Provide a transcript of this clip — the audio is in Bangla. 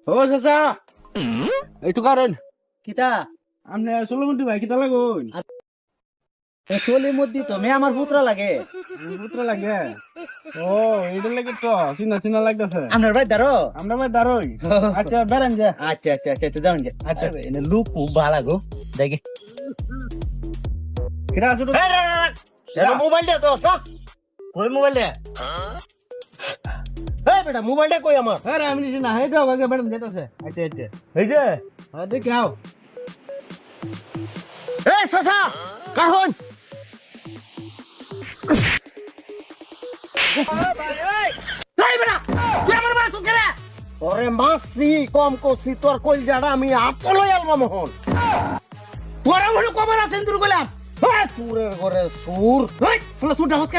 ও চাচা এইটো কারণ কিতা আপনি সোলমন্দি ভাই কিতা লাগুন চলির মধ্যে তো মে আমার পুত্রা লাগে পুত্র লাগে ও এইটা লাগে তো চিনা চিনা লাগতেছে আপনার ভাই দাঁড়ো আমরা ভাই দাঁড়ই আচ্ছা বেড়ান যা আচ্ছা আচ্ছা আচ্ছা আচ্ছা যান গে আচ্ছা। এনে লুক খুব ভালো লাগো দেখে কিরা ছোট মোবাইল দে দোস্ত কই মোবাইল দে এই বেটা মোবাইলটা কই আমার আরে আমি নিছি না হেটা আগে বেড়ান যেতেছে আচ্ছা আচ্ছা এই যে হ্যাঁ দেখি আও এই সাসা কাহন এই বেটা তুই আমার বাস করে ওরে মাসি কম করছি তোর কলজাটা আমি আতলই আলবা মোহন তোরা হলো কবর আছেন তুই কইলাম সুরের ঘরে সুর এই তোরা সুরটা হস